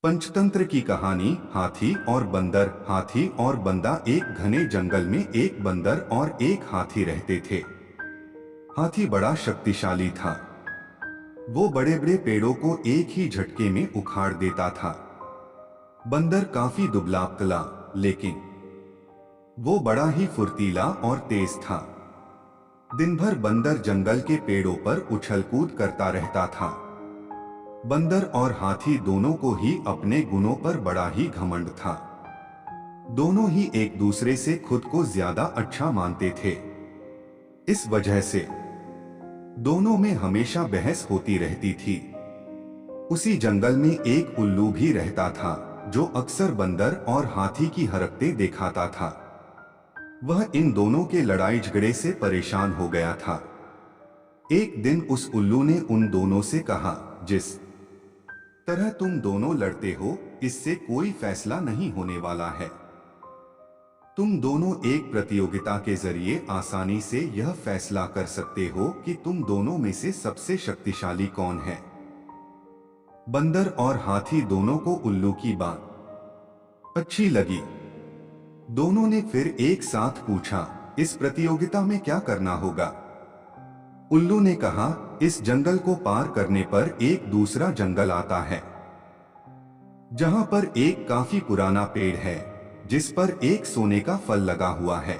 पंचतंत्र की कहानी हाथी और बंदर। हाथी और बंदा एक घने जंगल में एक बंदर और एक हाथी रहते थे। हाथी बड़ा शक्तिशाली था। वो बड़े बड़े पेड़ों को एक ही झटके में उखाड़ देता था। बंदर काफी दुबला पतला, लेकिन वो बड़ा ही फुर्तीला और तेज था। दिन भर बंदर जंगल के पेड़ों पर उछल कूद करता रहता था। बंदर और हाथी दोनों को ही अपने गुणों पर बड़ा ही घमंड था। दोनों ही एक दूसरे से खुद को ज्यादा अच्छा मानते थे। इस वजह से दोनों में हमेशा बहस होती रहती थी। उसी जंगल में एक उल्लू भी रहता था, जो अक्सर बंदर और हाथी की हरकतें दिखाता था। वह इन दोनों के लड़ाई झगड़े से परेशान हो गया था। एक दिन उस उल्लू ने उन दोनों से कहा, जिस तरह तुम दोनों लड़ते हो, इससे कोई फैसला नहीं होने वाला है। तुम दोनों एक प्रतियोगिता के जरिए आसानी से यह फैसला कर सकते हो कि तुम दोनों में से सबसे शक्तिशाली कौन है। बंदर और हाथी दोनों को उल्लू की बात अच्छी लगी। दोनों ने फिर एक साथ पूछा, इस प्रतियोगिता में क्या करना होगा? उल्लू ने कहा, इस जंगल को पार करने पर एक दूसरा जंगल आता है, जहां पर एक काफी पुराना पेड़ है, जिस पर एक सोने का फल लगा हुआ है।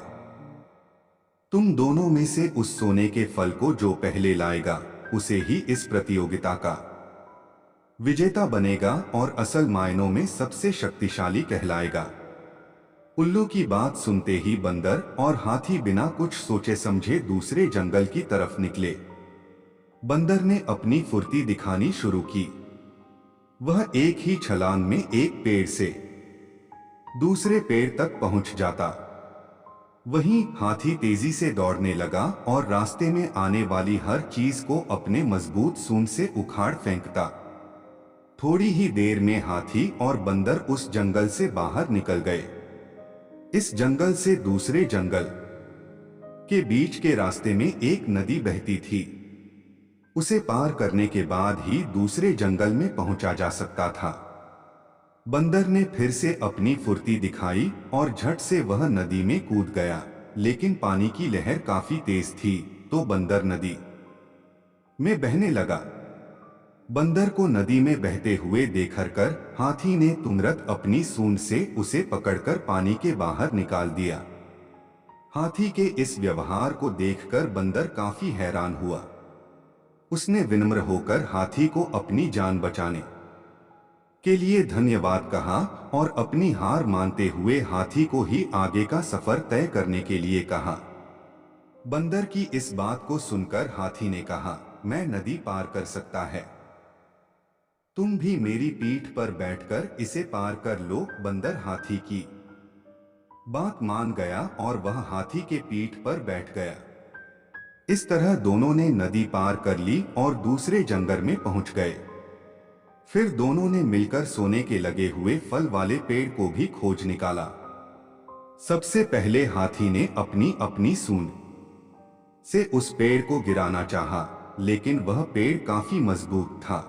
तुम दोनों में से उस सोने के फल को जो पहले लाएगा, उसे ही इस प्रतियोगिता का विजेता बनेगा और असल मायनों में सबसे शक्तिशाली कहलाएगा। उल्लू की बात सुनते ही बंदर और हाथी बिना कुछ सोचे समझे दूसरे जंगल की तरफ निकले। बंदर ने अपनी फुर्ती दिखानी शुरू की। वह एक ही छलांग में एक पेड़ से दूसरे पेड़ तक पहुंच जाता। वहीं हाथी तेजी से दौड़ने लगा और रास्ते में आने वाली हर चीज को अपने मजबूत सूंड से उखाड़ फेंकता। थोड़ी ही देर में हाथी और बंदर उस जंगल से बाहर निकल गए। इस जंगल से दूसरे जंगल के बीच के रास्ते में एक नदी बहती थी। उसे पार करने के बाद ही दूसरे जंगल में पहुंचा जा सकता था। बंदर ने फिर से अपनी फुर्ती दिखाई और झट से वह नदी में कूद गया, लेकिन पानी की लहर काफी तेज थी, तो बंदर नदी में बहने लगा। बंदर को नदी में बहते हुए देखकर हाथी ने तुरंत अपनी सूंड से उसे पकड़कर पानी के बाहर निकाल दिया। हाथी के इस व्यवहार को देखकर बंदर काफी हैरान हुआ। उसने विनम्र होकर हाथी को अपनी जान बचाने के लिए धन्यवाद कहा और अपनी हार मानते हुए हाथी को ही आगे का सफर तय करने के लिए कहा। बंदर की इस बात को सुनकर हाथी ने कहा, मैं नदी पार कर सकता है, तुम भी मेरी पीठ पर बैठकर इसे पार कर लो। बंदर हाथी की बात मान गया और वह हाथी के पीठ पर बैठ गया। इस तरह दोनों ने नदी पार कर ली और दूसरे जंगल में पहुंच गए। फिर दोनों ने मिलकर सोने के लगे हुए फल वाले पेड़ को भी खोज निकाला। सबसे पहले हाथी ने अपनी अपनी सूंड से उस पेड़ को गिराना चाहा, लेकिन वह पेड़ काफी मजबूत था।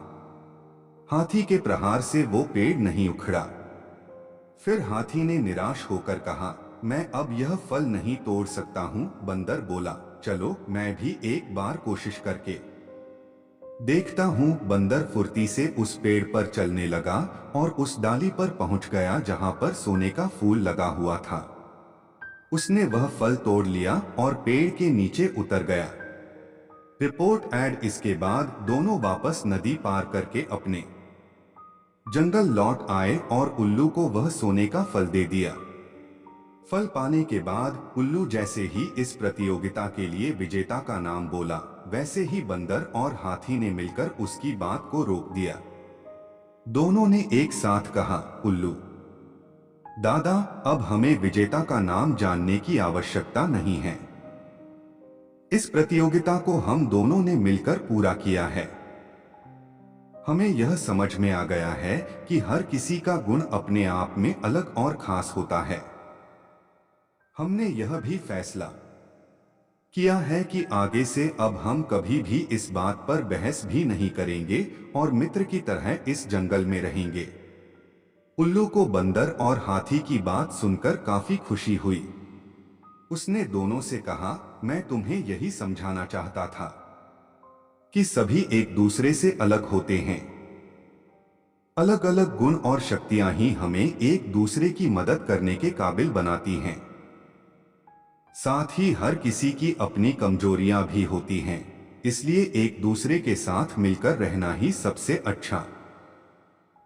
हाथी के प्रहार से वो पेड़ नहीं उखड़ा। फिर हाथी ने निराश होकर कहा, मैं अब यह फल नहीं तोड़ सकता हूँ। बंदर बोला, चलो मैं भी एक बार कोशिश करके देखता हूँ। बंदर फुर्ती से उस पेड़ पर चलने लगा और उस डाली पर पहुंच गया जहां पर सोने का फूल लगा हुआ था। उसने वह फल तोड़ लिया और पेड़ के नीचे उतर गया। Reported. इसके बाद दोनों वापस नदी पार करके अपने जंगल लौट आए और उल्लू को वह सोने का फल दे दिया। फल पाने के बाद उल्लू जैसे ही इस प्रतियोगिता के लिए विजेता का नाम बोला, वैसे ही बंदर और हाथी ने मिलकर उसकी बात को रोक दिया। दोनों ने एक साथ कहा, उल्लू दादा, अब हमें विजेता का नाम जानने की आवश्यकता नहीं है। इस प्रतियोगिता को हम दोनों ने मिलकर पूरा किया है। हमें यह समझ में आ गया है कि हर किसी का गुण अपने आप में अलग और खास होता है। हमने यह भी फैसला किया है कि आगे से अब हम कभी भी इस बात पर बहस भी नहीं करेंगे और मित्र की तरह इस जंगल में रहेंगे। उल्लू को बंदर और हाथी की बात सुनकर काफी खुशी हुई। उसने दोनों से कहा, मैं तुम्हें यही समझाना चाहता था कि सभी एक दूसरे से अलग होते हैं। अलग अलग गुण और शक्तियां ही हमें एक दूसरे की मदद करने के काबिल बनाती हैं। साथ ही हर किसी की अपनी कमजोरियां भी होती हैं, इसलिए एक दूसरे के साथ मिलकर रहना ही सबसे अच्छा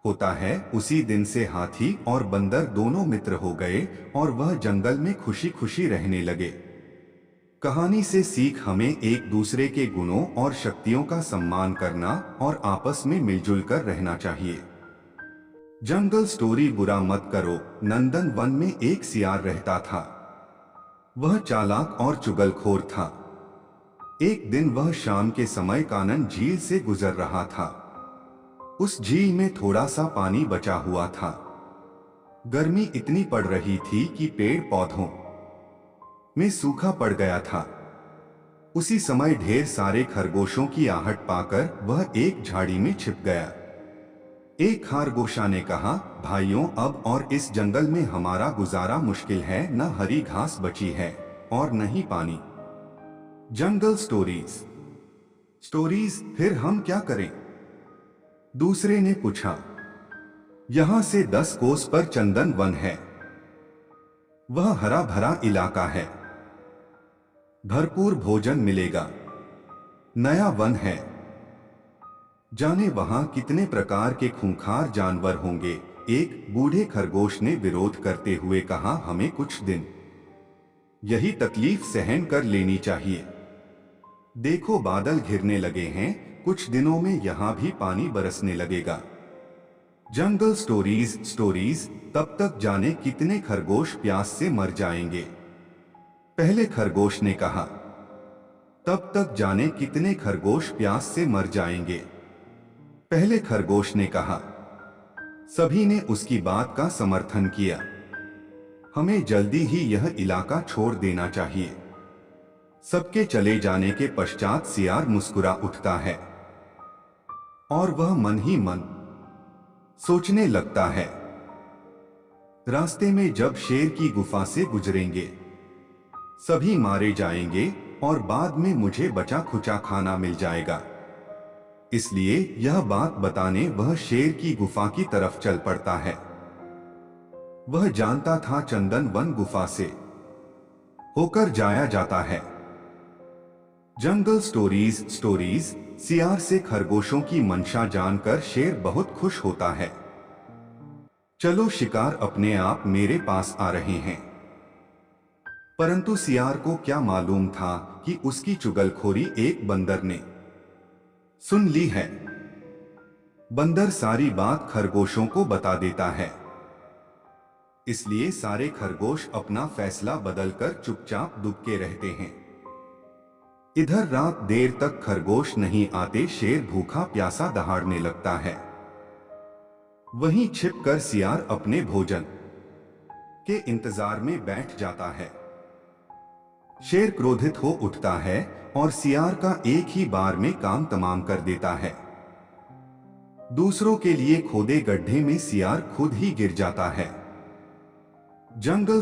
होता है। उसी दिन से हाथी और बंदर दोनों मित्र हो गए और वह जंगल में खुशी खुशी रहने लगे। कहानी से सीख हमें एक दूसरे के गुणों और शक्तियों का सम्मान करना और आपस में मिलजुल कर रहना चाहिए। जंगल स्टोरी। बुरा मत करो। नंदन वन में एक सियार रहता था। वह चालाक और चुगलखोर था। एक दिन वह शाम के समय कानन झील से गुजर रहा था। उस झील में थोड़ा सा पानी बचा हुआ था। गर्मी इतनी पड़ रही थी कि पेड़ पौधों में सूखा पड़ गया था। उसी समय ढेर सारे खरगोशों की आहट पाकर वह एक झाड़ी में छिप गया। एक खरगोशा ने कहा, भाइयों, अब और इस जंगल में हमारा गुजारा मुश्किल है। न हरी घास बची है और न ही पानी। जंगल स्टोरीज। फिर हम क्या करें? दूसरे ने पूछा। यहां से 10 कोस पर चंदन वन है। वह हरा भरा इलाका है। भरपूर भोजन मिलेगा। नया वन है। जाने वहां कितने प्रकार के खूंखार जानवर होंगे। एक बूढ़े खरगोश ने विरोध करते हुए कहा, हमें कुछ दिन यही तकलीफ सहन कर लेनी चाहिए। देखो, बादल घिरने लगे हैं। कुछ दिनों में यहां भी पानी बरसने लगेगा। जंगल स्टोरीज। तब तक जाने कितने खरगोश प्यास से मर जाएंगे। पहले खरगोश ने कहा। तब तक जाने कितने खरगोश प्यास से मर जाएंगे। पहले खरगोश ने कहा। सभी ने उसकी बात का समर्थन किया। हमें जल्दी ही यह इलाका छोड़ देना चाहिए। सबके चले जाने के पश्चात सियार मुस्कुरा उठता है और वह मन ही मन सोचने लगता है, रास्ते में जब शेर की गुफा से गुजरेंगे सभी मारे जाएंगे और बाद में मुझे बचा खुचा खाना मिल जाएगा। इसलिए यह बात बताने वह शेर की गुफा की तरफ चल पड़ता है। वह जानता था चंदन वन गुफा से होकर जाया जाता है। जंगल स्टोरीज। सियार से खरगोशों की मंशा जानकर शेर बहुत खुश होता है। चलो, शिकार अपने आप मेरे पास आ रहे हैं। परंतु सियार को क्या मालूम था कि उसकी चुगलखोरी एक बंदर ने सुन ली है। बंदर सारी बात खरगोशों को बता देता है। इसलिए सारे खरगोश अपना फैसला बदलकर चुपचाप दुबके रहते हैं। इधर रात देर तक खरगोश नहीं आते। शेर भूखा प्यासा दहाड़ने लगता है। वहीं छिपकर सियार अपने भोजन के इंतजार में बैठ जाता है। शेर क्रोधित हो उठता है और सियार का एक ही बार में काम तमाम कर देता है। दूसरों के लिए खोदे गड्ढे में सियार खुद ही गिर जाता है। जंगल